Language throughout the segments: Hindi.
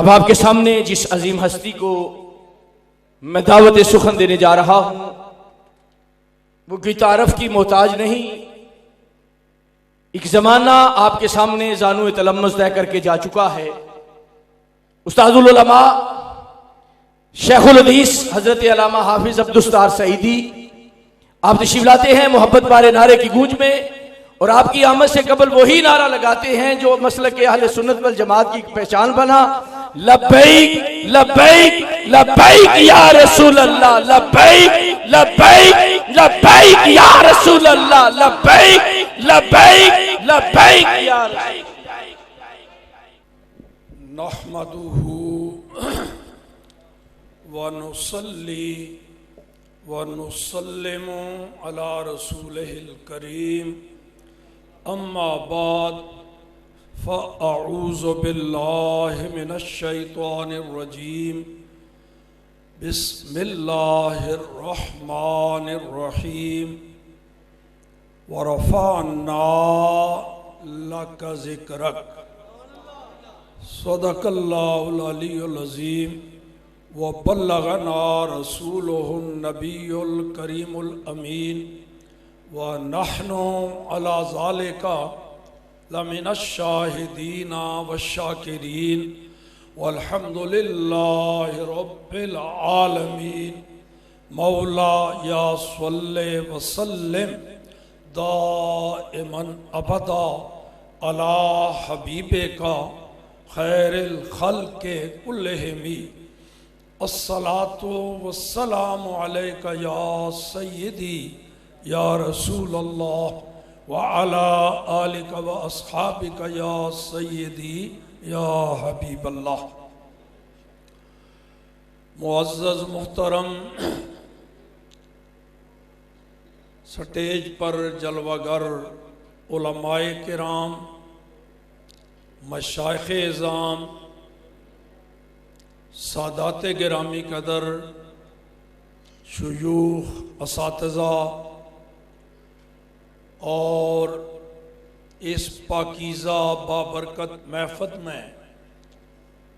अब आपके सामने जिस अजीम हस्ती को मैं दावत सुखन देने जा रहा हूं वो कोई तारफ की मोहताज नहीं। एक जमाना आपके सामने जानू तलम्मुस तय करके जा चुका है। उस्ताजुल उलमा शेखुल हदीस हजरत अल्लामा हाफिज अब्दुस्तार सईदी आप तशरीफ लाते हैं मोहब्बत वाले नारे की गूंज में, और आपकी आमद से कबल वही नारा लगाते हैं जो मसलक के अहले सुन्नत वल जमात की पहचान बना। लब्बैक लब्बैक लब्बैक या रसूल अल्लाह, लब्बैक लब्बैक लब्बैक या रसूल अल्लाह, लब्बैक लब्बैक लब्बैक या नहमदुहु व नुसल्ली व नुसल्लिमु अला रसूलिहिल करीम, अम्मा बाद फ़अऊज़ु बिल्लाहि मिनश शैतानिर रजीम, बिस्मिल्लाहिर रहमानिर रहीम, व रफ़अना लका ज़िक्रक, सदक़ल्लाहुल अलियुल अज़ीम, व बल्लगना रसूलुहुन नबियुल करीमुल अमीन, व नहनु अला ज़ालिका लमिनश शाहिदीना व शाकिरीन, वल्हम्दुलिल्लाहि रब्बिल आलमीन। मौला या सल्ले व सल्लिम दाइमन अबदा अला हबीबिका खैरिल खल्क़ि कुल्लिहिम, अस्सलातु वस्सलामु अलैका या सय्यदी या रसूल अल्लाह व अला आलिका व अस्हाबिका या सय्यदी या हबीब अल्लाह। मुअज़्ज़ज़ मुहतरम स्टेज पर जलवागर उलमाए किराम, मशाइख़ इज़ाम, सादात गिरामी कदर, शुयूख, असातिज़ा और इस पाकीज़ा बाबरकत महफ़िल में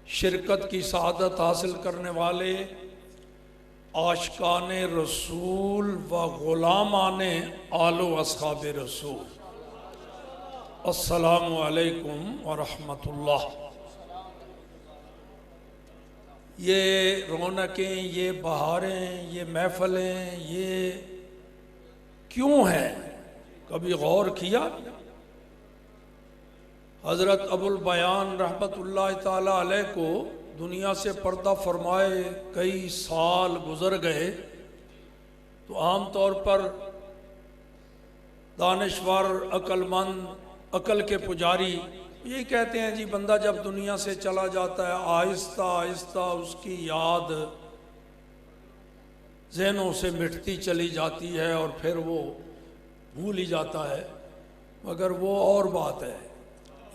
शिरकत की सआदत हासिल करने वाले आशिकान रसूल व ग़ुलामाने आलो अस्हाब रसूल, अस्सलामु अलैकुम व रहमतुल्लाह। ये रौनकें, ये बहारें, ये महफ़िलें, ये क्यों हैं? कभी गौर किया? हज़रत अबुल बयान रहमतुल्लाह ताला अलैह को दुनिया से पर्दा फरमाए कई साल गुज़र गए, तो आम तौर पर दानिश्वर, अक्लमंद, अकल के पुजारी यही कहते हैं जी बंदा जब दुनिया से चला जाता है आहिस्ता आहिस्ता उसकी याद ज़हनों से मिटती चली जाती है और फिर वो भूल ही जाता है। मगर वो और बात है,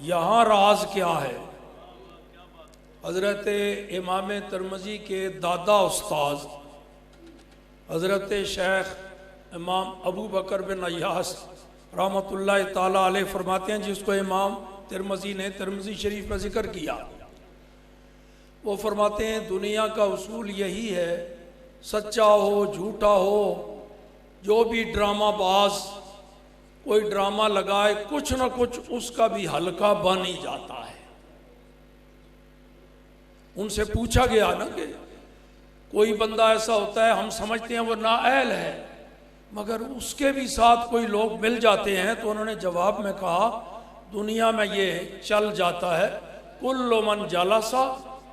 यहाँ राज क्या है? हज़रत इमाम तिरमिज़ी के दादा उस्ताद हज़रत शेख इमाम अबू बकर बिन अय्यास रहमतुल्लाह ताला अलैह फरमाते हैं, जिसको इमाम तिरमिज़ी ने तिरमिज़ी शरीफ में ज़िक्र किया। वो फरमाते हैं दुनिया का उसूल यही है, सच्चा हो झूठा हो, जो भी ड्रामा बाज कोई ड्रामा लगाए कुछ ना कुछ उसका भी हल्का बन ही जाता है। उनसे पूछा गया ना कि कोई बंदा ऐसा होता है हम समझते हैं वो नाअहल है, मगर उसके भी साथ कोई लोग मिल जाते हैं, तो उन्होंने जवाब में कहा दुनिया में ये चल जाता है, कुल्लु मन जालसा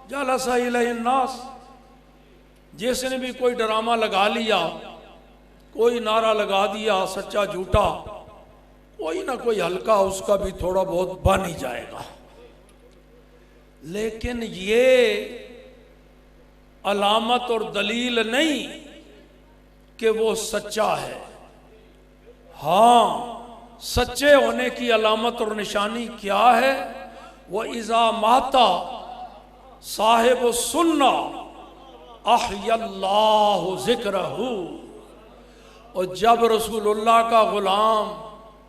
जालसा इलैहि नास, जिसने भी कोई ड्रामा लगा लिया, कोई नारा लगा दिया सच्चा झूठा, कोई ना कोई हल्का उसका भी थोड़ा बहुत बन ही जाएगा। लेकिन ये अलामत और दलील नहीं कि वो सच्चा है। हाँ, सच्चे होने की अलामत और निशानी क्या है? वो इज़ा माता साहिब सुन्ना अहयल्लाहु ज़िक्रहु, और जब रसूलुल्लाह का ग़ुलाम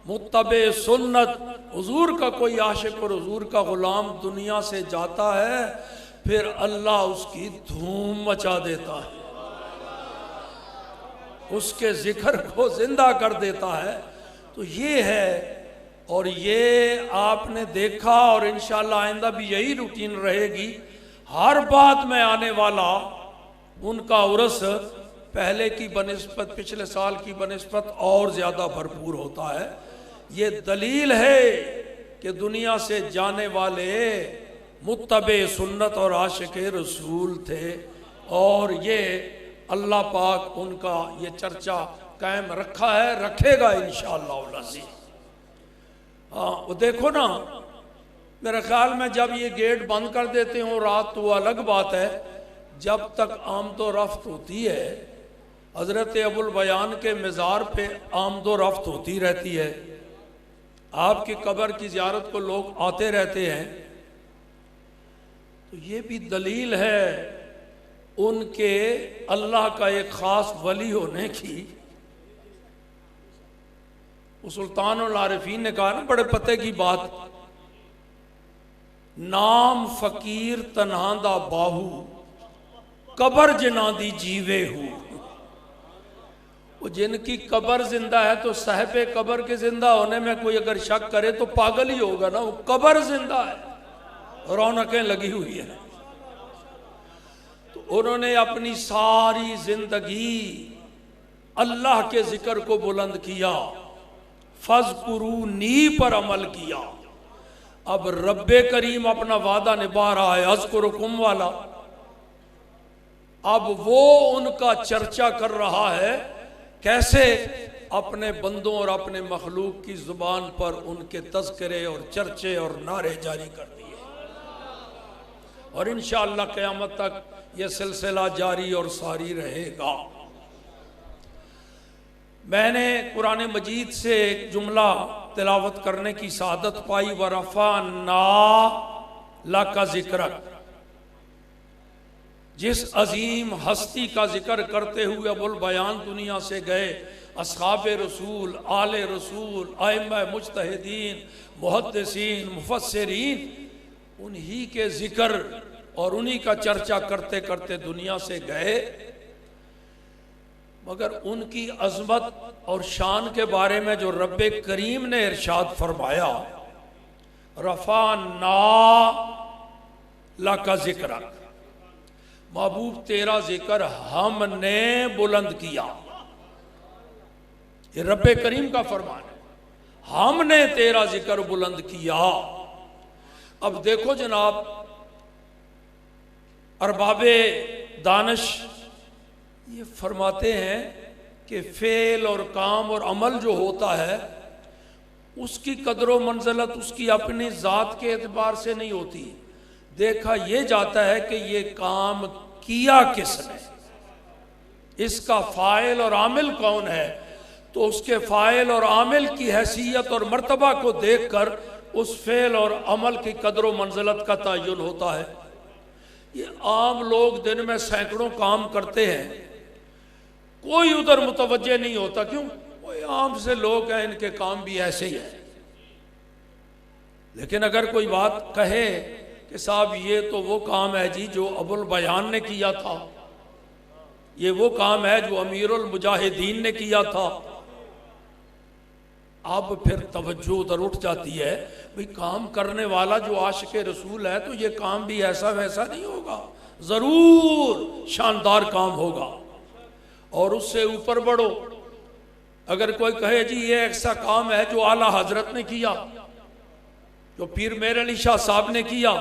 मुत्तबे सुन्नत हुजूर का कोई आशिक और हुजूर का ग़ुलाम दुनिया से जाता है, फिर अल्लाह उसकी धूम मचा देता है, उसके जिक्र को जिंदा कर देता है। तो ये है, और ये आपने देखा और इंशाअल्लाह आइंदा भी यही रूटीन रहेगी। हर बात में आने वाला उनका उर्स पहले की बनिस्बत, पिछले साल की बनिस्बत और ज़्यादा भरपूर होता है। ये दलील है कि दुनिया से जाने वाले मुत्तबे सुन्नत और आशिक रसूल थे, और ये अल्लाह पाक उनका ये चर्चा कायम रखा है, रखेगा इंशाअल्लाह अज़ीज़। हाँ, वो देखो ना, मेरे ख्याल में जब ये गेट बंद कर देते हो रात तो वो अलग बात है, जब तक आमदो रफ्त होती है हज़रत अबुल बयान के मज़ार पे आमदो रफ्त होती रहती है। आपकी कब्र की ज़ियारत को लोग आते रहते हैं। तो ये भी दलील है उनके अल्लाह का एक ख़ास वली होने की। सुल्तानुल आरिफीन ने कहा ना, बड़े पते की बात, नाम फकीर तन्हा दा बाहू कबर जिना दी जीवे हूँ। वो जिनकी कबर जिंदा है तो साहिबे कबर के जिंदा होने में कोई अगर शक करे तो पागल ही होगा ना। वो कबर जिंदा है, रौनकें लगी हुई है। तो उन्होंने अपनी सारी जिंदगी अल्लाह के जिक्र को बुलंद किया, फज़कुरूनी पर अमल किया। अब रब्बे करीम अपना वादा निभा रहा है, अज़कुरुकुम वाला। अब वो उनका चर्चा कर रहा है, कैसे अपने बंदों और अपने मखलूक की जुबान पर उनके तज़किरे और चर्चे और नारे जारी कर दिए। और इंशाअल्लाह क़यामत तक ये सिलसिला जारी और सारी रहेगा। मैंने कुरान मजीद से एक जुमला तिलावत करने की सादत पाई, वरफ़अना लका ज़िक्रक। जिस अजीम हस्ती का जिक्र करते हुए अबुल बयान दुनिया से गए, अस्हाबे रसूल, आले रसूल, आइम्मा मुज्तहिदीन, मुहद्दिसीन, मुफस्सिरीन, उन्हीं के जिक्र और उन्हीं का चर्चा करते करते दुनिया से गए। मगर उनकी अजमत और शान के बारे में जो रब्बे करीम ने इरशाद फरमाया, रफ़अना लका ज़िक्रक, महबूब तेरा जिक्र हमने बुलंद किया। ये रब्बे करीम का फरमान है, हमने तेरा जिक्र बुलंद किया। अब देखो जनाब, अरबाबे दानिश ये फरमाते हैं कि फेल और काम और अमल जो होता है उसकी कदर व मंज़लत उसकी अपनी ज़ात के एतबार से नहीं होती। देखा ये जाता है कि ये काम किया किसने, इसका फ़ाइल और आमिल कौन है। तो उसके फ़ाइल और आमिल की हैसियत और मर्तबा को देखकर उस फेल और अमल की कदर व मंज़लत का तयन होता है। ये आम लोग दिन में सैकड़ों काम करते हैं, कोई उधर मुतवज्जे नहीं होता। क्यों? कोई आम से लोग हैं, इनके काम भी ऐसे ही हैं। लेकिन अगर कोई बात कहे कि साहब ये तो वो काम है जी जो अबुल बयान ने किया था, ये वो काम है जो अमीरुल मुजाहिदीन ने किया था, अब फिर तवज्जो उधर उठ जाती है। भाई काम करने वाला जो आशिक रसूल है तो ये काम भी ऐसा वैसा नहीं होगा, ज़रूर शानदार काम होगा। और उससे ऊपर बढ़ो, अगर कोई कहे जी ये ऐसा काम है जो आला हजरत ने किया, जो पीर मेर अली शाह साहब ने किया,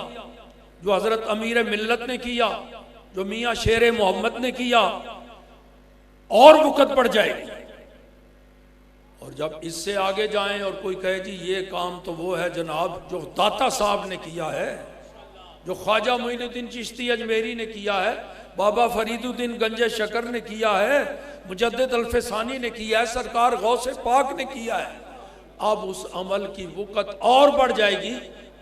जो हजरत अमीर मिल्लत ने किया, जो मियाँ शेर मोहम्मद ने किया, और वक़्त बढ़ जाएगी। और जब इससे आगे जाएं और कोई कहे जी ये काम तो वो है जनाब जो दाता साहब ने किया है, जो ख्वाजा मोइनुद्दीन चिश्ती अजमेरी ने किया है, बाबा फरीदुद्दीन गंजे शकर ने किया है, मुजद्दिद अल्फसानी ने किया है, सरकार गौसे पाक ने किया है, अब उस अमल की वक़्त और बढ़ जाएगी,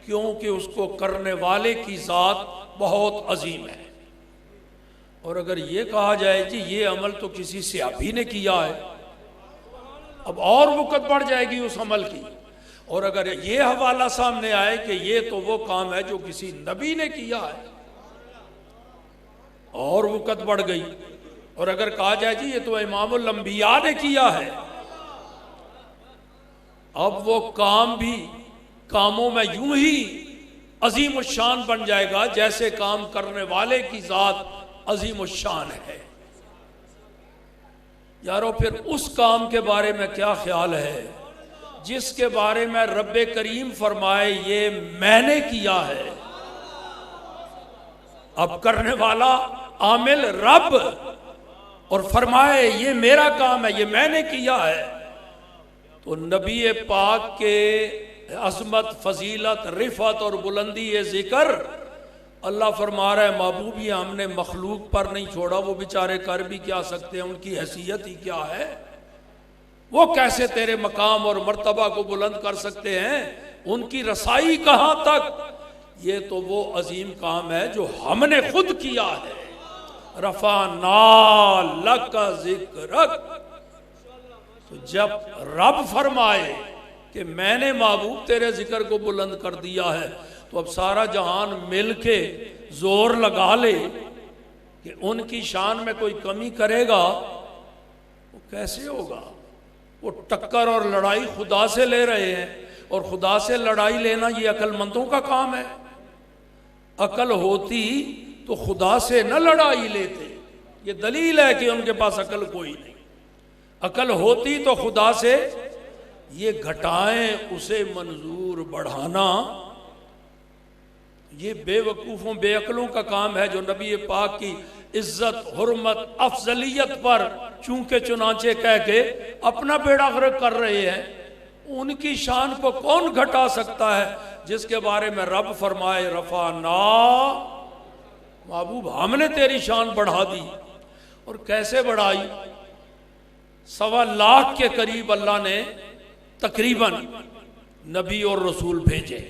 क्योंकि उसको करने वाले की ज़ात बहुत अजीम है। और अगर ये कहा जाए जी ये अमल तो किसी सियाबी ने किया है, अब और वक़्त बढ़ जाएगी उस अमल की। और अगर ये हवाला सामने आए कि ये तो वो काम है जो किसी नबी ने किया है, और वक़्त बढ़ गई। और अगर कहा जाए जी ये तो इमामुल अंबिया ने किया है, अब वो काम भी कामों में यूं ही अजीम शान बन जाएगा जैसे काम करने वाले की जात अजीम शान है। यारो फिर उस काम के बारे में क्या ख्याल है जिसके बारे में रब्बे करीम फरमाए ये मैंने किया है। अब करने वाला आमिल रब, और फरमाए ये मेरा काम है, ये मैंने किया है। तो नबी पाक के अज़मत, फजीलत, रिफत और बुलंदी ये जिक्र अल्लाह फरमा रहा है महबूब ये हमने मखलूक पर नहीं छोड़ा। वो बेचारे कर भी क्या सकते हैं, उनकी हैसियत ही क्या है, वो कैसे तेरे मकाम और मर्तबा को बुलंद कर सकते हैं, उनकी रसाई कहां तक। ये तो वो अजीम काम है जो हमने खुद किया है। रफ़ाना लक ज़िक्रक। तो जब रब फरमाए कि मैंने महबूब तेरे जिक्र को बुलंद कर दिया है, तो अब सारा जहान मिल के जोर लगा ले कि उनकी शान में कोई कमी करेगा, वो कैसे होगा। वो टक्कर और लड़ाई खुदा से ले रहे हैं, और खुदा से लड़ाई लेना ये अक्लमंदों का काम है। अकल होती तो खुदा से न लड़ाई लेते, ये दलील है कि उनके पास अकल कोई नहीं। अकल होती तो खुदा से ये घटाएं उसे मंजूर बढ़ाना, ये बेवकूफ़ों बेअकलों का काम है जो नबी पाक की इज्जत, हुर्मत, अफजलियत पर चूंके चुनाचे कह के अपना बेड़ा गर्क कर रहे हैं। उनकी शान को कौन घटा सकता है जिसके बारे में रब फरमाए रफ़ाना, महबूब हमने तेरी शान बढ़ा दी। और कैसे बढ़ाई, 1.25 लाख के करीब अल्लाह ने तकरीबन नबी और रसूल भेजे।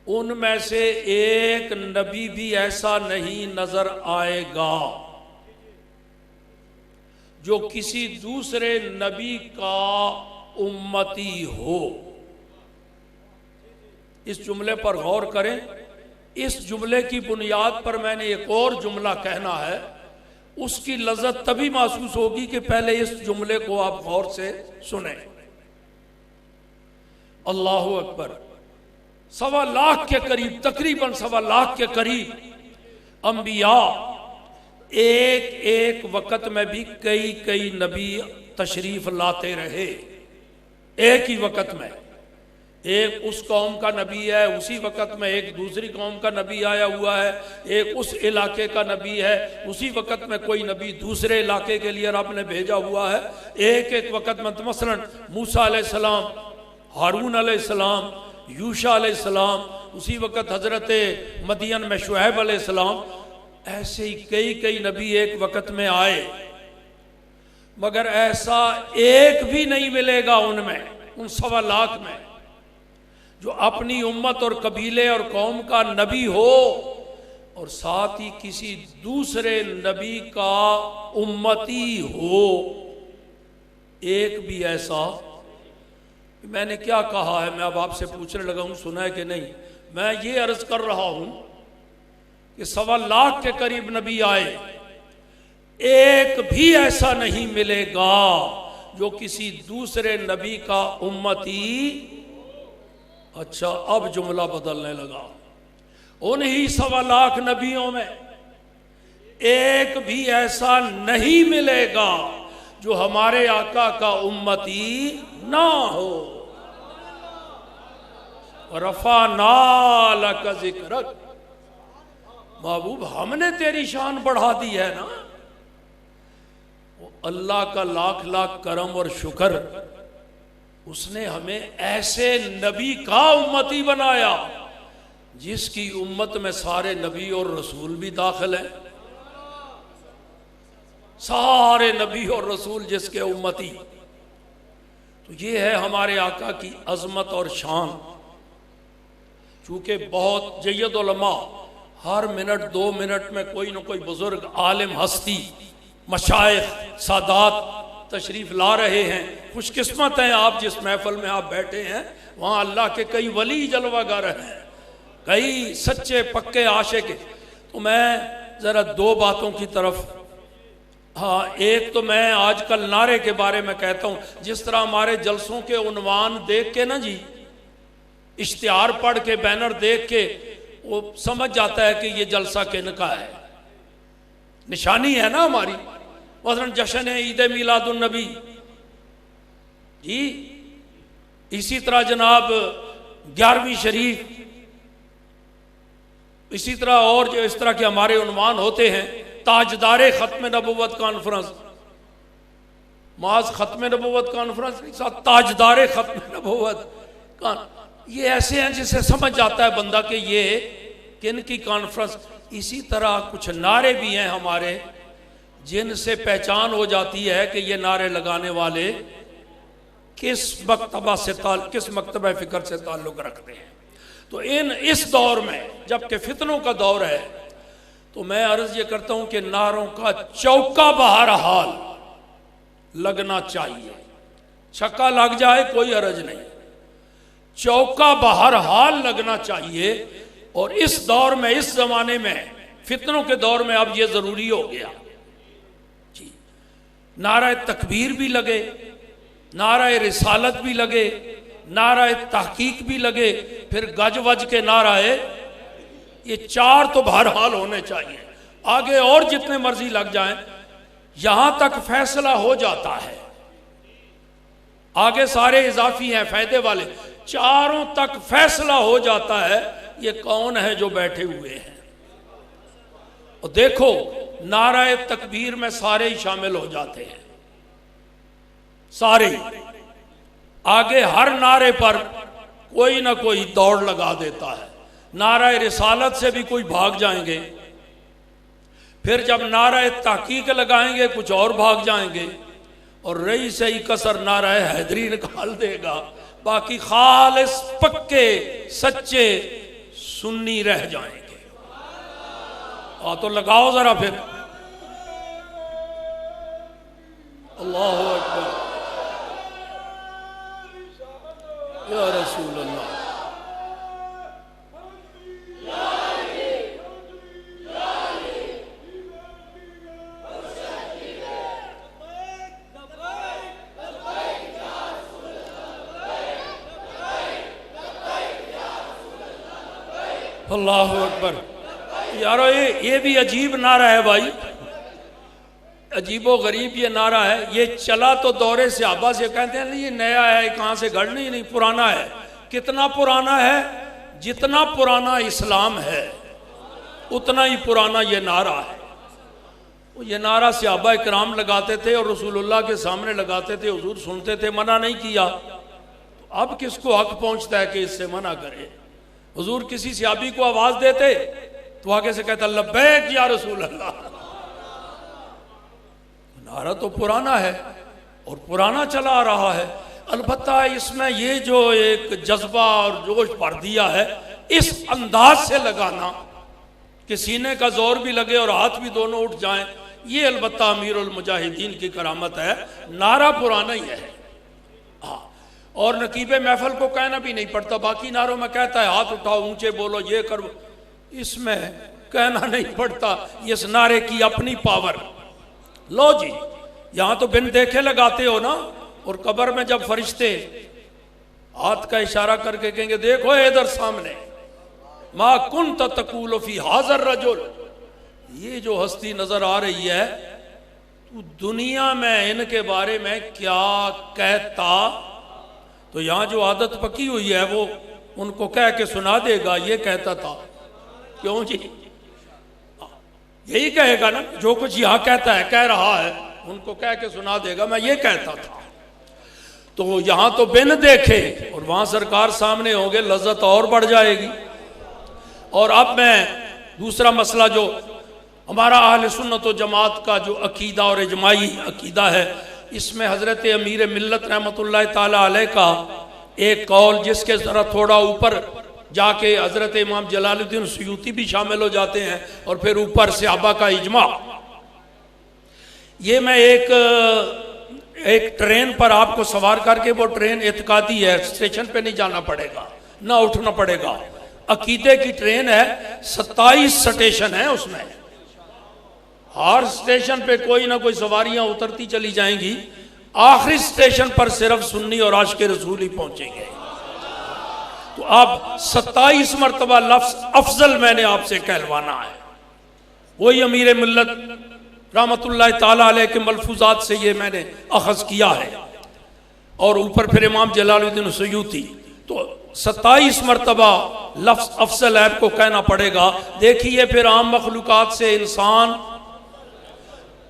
उनमें से एक नबी भी ऐसा नहीं नजर आएगा जो किसी दूसरे नबी का उम्मती हो। इस जुमले पर गौर करें। इस जुमले की बुनियाद पर मैंने एक और जुमला कहना है, उसकी लज्जत तभी महसूस होगी कि पहले इस जुमले को आप गौर से सुने। अल्लाह अकबर। 1.25 लाख के करीब, तकरीबन 1.25 लाख के करीब अंबिया, एक एक वक़्त में भी कई कई नबी तशरीफ लाते रहे। एक ही वक़्त में एक उस कौम का नबी है, उसी वक़्त में एक दूसरी कौम का नबी आया हुआ है, एक उस इलाके का नबी है, उसी वक़्त में कोई नबी दूसरे इलाके के लिए रब ने भेजा हुआ है। एक एक वक़्त में मसलन मूसा अलैहिस्सलाम, हारून अलैहिस्सलाम, यूशा अलैहिस्सलाम, उसी वक़्त हज़रत मदियन में शुएब अलैहिस्सलाम, ऐसे ही कई कई नबी एक वक़्त में आए। मगर ऐसा एक भी नहीं मिलेगा उनमें, उन 1.25 लाख में, जो अपनी उम्मत और कबीले और कौम का नबी हो और साथ ही किसी दूसरे नबी का उम्मती हो। एक भी ऐसा। मैंने क्या कहा है, मैं अब आपसे पूछने लगा हूं, सुना है कि नहीं। मैं ये अर्ज कर रहा हूं कि 1.25 लाख के करीब नबी आए, एक भी ऐसा नहीं मिलेगा जो किसी दूसरे नबी का उम्मती। अच्छा, अब जुमला बदलने लगा। उन्हीं 1.25 लाख नबियों में एक भी ऐसा नहीं मिलेगा जो हमारे आका का उम्मती ना हो। रफ़ाना लक ज़िक्रक। महबूब हमने तेरी शान बढ़ा दी है ना। अल्लाह का लाख लाख करम और शुक्र, उसने हमें ऐसे नबी का उम्मती बनाया जिसकी उम्मत में सारे नबी और रसूल भी दाखिल हैं। सारे नबी और रसूल जिसके उम्मती। तो ये है हमारे आका की अजमत और शान। चूंकि बहुत जय्यद उलमा हर मिनट 2 मिनट में कोई ना कोई बुजुर्ग, आलिम, हस्ती, मशाइख, सादात तशरीफ ला रहे हैं। खुशकिस्मत हैं आप जिस महफिल में आप बैठे हैं, वहाँ अल्लाह के कई वली जलवागर हैं, कई सच्चे पक्के आशिक। तो मैं ज़रा दो बातों की तरफ, हाँ, एक तो मैं आजकल नारे के बारे में कहता हूँ, जिस तरह हमारे जलसों के उन्वान देख के ना जी, इश्तिहार पढ़ के, बैनर देख के वो समझ जाता है कि ये जलसा किनका है, निशानी है ना हमारी। मसलन जश्न है ईद मिलादुन नबी जी, इसी तरह जनाब 11वीं शरीफ, इसी तरह और जो इस तरह के हमारे उन्वान होते हैं, ताजदारे खत्म नबुव्वत कॉन्फ्रेंस, माज खत्म नबुव्वत कॉन्फ्रेंस नहीं, साथ ताजदारे खत्म नबुव्वत, ये ऐसे हैं जिसे समझ जाता है बंदा कि ये किन की कॉन्फ्रेंस। इसी तरह कुछ नारे भी हैं हमारे जिनसे पहचान हो जाती है कि ये नारे लगाने वाले किस मकतबा से किस मकतबा फिक्र से ताल्लुक रखते हैं। तो इस दौर में जबकि फितनों का दौर है, तो मैं अर्ज ये करता हूं कि नारों का चौका बहरहाल लगना चाहिए, छक्का लग जाए कोई अर्ज नहीं, चौका बहरहाल लगना चाहिए। और इस दौर में, इस जमाने में, फितनों के दौर में अब ये जरूरी हो गया जी। नारा तकबीर भी लगे, नारा रिसालत भी लगे, नारा तहकीक भी लगे, फिर गज वज के नाराए, ये चार तो बहरहाल होने चाहिए। आगे और जितने मर्जी लग जाएं, यहां तक फैसला हो जाता है, आगे सारे इजाफी हैं फायदे वाले, चारों तक फैसला हो जाता है ये कौन है जो बैठे हुए हैं। और देखो नाराए तकबीर में सारे ही शामिल हो जाते हैं, सारे। आगे हर नारे पर कोई ना कोई दौड़ लगा देता है, नाराए रिसालत से भी कोई भाग जाएंगे, फिर जब नाराए तहकीक लगाएंगे कुछ और भाग जाएंगे, और रही सही कसर नाराए हैदरी निकाल देगा, बाकी खालिस पक्के सच्चे सुन्नी रह जाएंगे। तो लगाओ जरा फिर, अल्लाह अकबर या रसूल अल्लाह। अल्लाह अकबर। यारो ये भी अजीब नारा है भाई, अजीबो गरीब ये नारा है। ये चला तो दौरे सहाबा से, कहते हैं ये नया है, कहाँ से गढ़ नहीं, पुराना है। कितना पुराना है? जितना पुराना इस्लाम है उतना ही पुराना ये नारा है। ये नारा सहाबा इकराम लगाते थे और रसूलुल्लाह के सामने लगाते थे, हुजूर सुनते थे, मना नहीं किया। तो अब किसको हक पहुंचता है कि इससे मना करे? हुजूर किसी सहाबी को आवाज देते तो आगे से कहता लब्बैक या रसूल अल्लाह। नारा तो पुराना है और पुराना चला आ रहा है, अलबत्ता इसमें ये जो एक जज्बा और जोश भर दिया है, इस अंदाज से लगाना कि सीने का जोर भी लगे और हाथ भी दोनों उठ जाएं, ये अलबत्ता अमीरुल मुजाहिदीन की करामत है। नारा पुराना ही है, हाँ। और नकीबे महफल को कहना भी नहीं पड़ता, बाकी नारों में कहता है हाथ उठाओ, ऊंचे बोलो, ये करो, इसमें कहना नहीं पड़ता। इस नारे की अपनी पावर। लो जी, यहां तो बिन देखे लगाते हो ना, और कब्र में जब फरिश्ते हाथ का इशारा करके कहेंगे देखो इधर सामने, मा कुन तकूल फी हाजर रजुल, ये जो हस्ती नजर आ रही है, तू दुनिया में इनके बारे में क्या कहता? तो यहां जो आदत पकी हुई है वो उनको कह के सुना देगा, ये कहता था। क्यों जी? यही कहेगा ना, जो कुछ यहां कहता है, कह रहा है, उनको कह के सुना देगा मैं ये कहता था। तो यहां तो बिन देखे और वहां सरकार सामने होंगे, लज्जत और बढ़ जाएगी। और अब मैं दूसरा मसला जो हमारा अहले सुन्नत व जमात का जो अकीदा और इजमाई अकीदा है, इसमें हजरत अमीर मिल्लत रहमतुल्लाह ताला अलैह का एक कौल, जिसके जरा थोड़ा ऊपर जाके हजरत इमाम जलालुद्दीन सुयूती भी शामिल हो जाते हैं, और फिर ऊपर सहाबा का इजमा। ये मैं एक ट्रेन पर आपको सवार करके, वो ट्रेन एतकादी है, स्टेशन पे नहीं जाना पड़ेगा, ना उठना पड़ेगा, अकीदे की ट्रेन है, 27 स्टेशन है उसमें। हर स्टेशन पे कोई ना कोई सवारियां उतरती चली जाएंगी, आखिरी स्टेशन पर सिर्फ सुन्नी और आशिक़ रसूल ही पहुंचेंगे। तो आप 27 मरतबा लफ्ज़ अफजल मैंने आपसे कहलवाना है। वही अमीर मिल्लत रहमतुल्लाह ताला अलैह के मलफूजात से ये मैंने अखज़ किया है, और ऊपर फिर इमाम जलालुद्दीन सयूती। तो 27 मरतबा लफ्ज़ अफजल आपको कहना पड़ेगा। देखिए फिर आम मखलूक़ात से इंसान,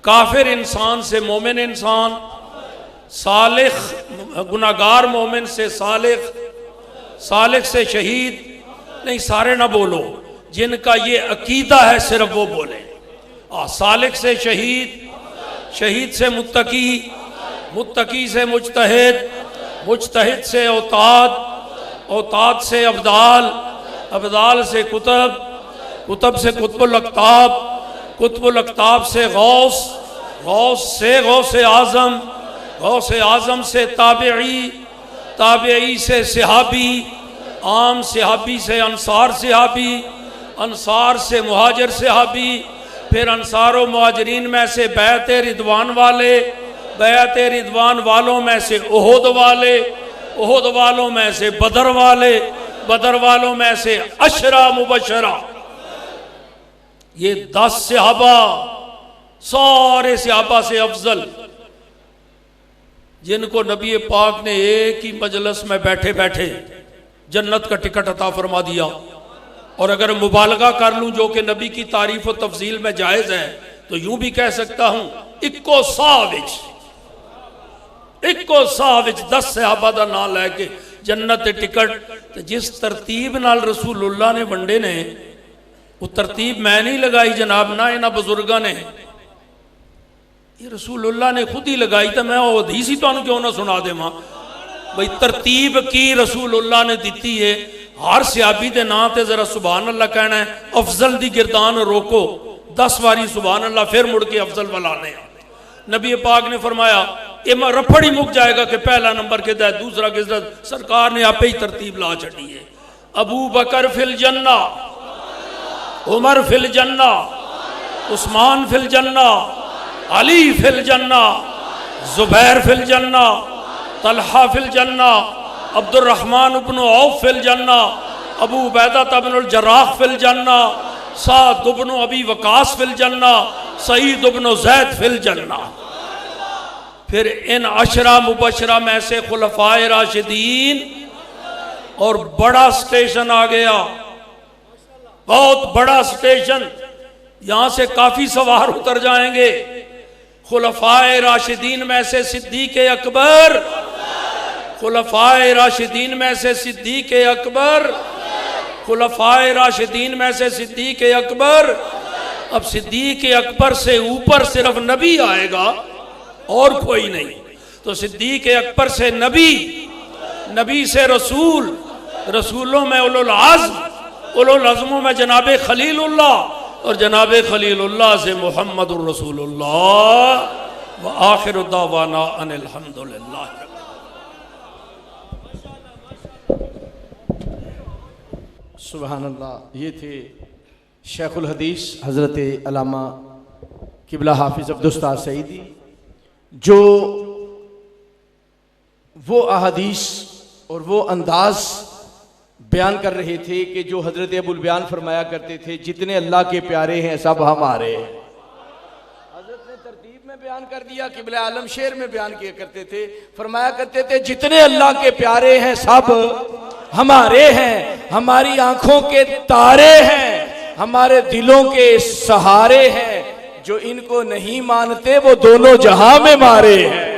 काफिर इंसान से मोमिन इंसान, सालिह गुनाहगार मोमिन से सालिह, सालिह से शहीद, नहीं सारे ना बोलो, जिनका ये अकीदा है सिर्फ वो बोले। सालिह से शहीद, शहीद से मुत्तकी, मुत्तकी से मुज्तहिद, मुज्तहिद से औताद, औताद से अब्दाल, अब्दाल से कुतब, कुतब से कुतुबुल अक़ताब, कुतुबुल अक़ताब से गौस, गौस से गौस आज़म, गौस आज़म से ताबिई, ताबिई से सहाबी, आम सहाबी से अंसार सहाबी, अंसार से मुहाजिर सहाबी, फिर अंसार व मुहाजिरीन में से बैत रिदवान वाले, बैत रिदवान वालों में से उहुद वाले, उहुद वालों में से बदर वाले, बदर वालों में से अशरा मुबशरा। ये 10 सहाबा, सारे सहाबा से अफजल, जिनको नबी पाक ने एक ही मजलिस में बैठे बैठे जन्नत का टिकट अता फरमा दिया। और अगर मुबालगा कर लूं, जो कि नबी की तारीफ और तफजील में जायज़ है, तो यूं भी कह सकता हूं इक्को साविच, इक्को साविच 10 सहाबा दा नाम लैके जन्नत टिकट। तो जिस तरतीब नाल रसूलुल्लाह ने वंडे ने, वो तरतीब मैं नहीं लगाई जनाब, ना इन्हां बुजुर्गां ने, ये रसूलुल्लाह ने खुद ही लगाई। तो मैं वो हदीस ही तुहानूं क्यों ना सुना देवां भाई, तरतीब की रसूलुल्लाह ने दी है। हर सहाबी के नाम से जरा सुभान अल्लाह कहना है, अफजल दी गिरदान रोको 10 बारी सुभान अल्लाह, फिर मुड़ के अफजल वालाने। नबी पाक ने फरमाया ये मैं रफड़ ही मुक जाएगा कि पहला नंबर किधर है, दूसरा किधर। सरकार ने आपे ही तरतीब ला छड़ी है। अबू बकर फिल जन्ना, उमर फिल जन्ना, उस्मान फिल जन्ना, अली फिल जन्ना, जुबैर फिल जन्ना, तलहा फिल जन्ना, अब्दुर्रहमान इब्न औफ फिल जन्ना, अबू उबैदा इब्नुल जर्राह फिल जन्ना, साद इब्न अबी वकास फिल जन्ना, सईद इब्न ज़ैद फिल जन्ना। फिर इन अशरा मुबशरा में से खुलफाए राशिदीन, और बड़ा स्टेशन आ गया, बहुत बड़ा स्टेशन, यहां से काफी सवार उतर जाएंगे। खुलफाए राशिदीन में से सिद्दीक़ अकबर, खुलफाए राशिदीन में से सिद्दीक़ अकबर, खुलफाए राशिदीन में से सिद्दीक़ अकबर। अब सिद्दीक़ अकबर से ऊपर सिर्फ नबी आएगा और कोई नहीं। तो सिद्दीक़ अकबर से नबी, नबी से रसूल, रसूलों में उलुल आज़्म, उलुल अज़्मों में जनाब खलीलुल्लाह, और जनाब खलीलुल्लाह से मुहम्मदुर रसूलुल्लाह। व आखिरु दावाना अनिल हम्दुलिल्लाह। सुभान अल्लाह। ये थे शेखुल हदीस हज़रत अल्लामा किबला हाफिज़ अब्दुस्ताद सईदी, जो वो अहादीस और वो अंदाज़ बयान कर रहे थे कि जो हज़रत अबुल बयान फरमाया करते थे, जितने अल्लाह के प्यारे हैं सब हमारे हैं। हज़रत ने तरतीब में बयान कर दिया, किबला आलम शेर में बयान किया करते थे, फरमाया करते थे जितने अल्लाह के प्यारे हैं सब हमारे हैं, हमारी आंखों के तारे हैं, हमारे दिलों के सहारे हैं, जो इनको नहीं मानते वो दोनों जहां में मारे हैं।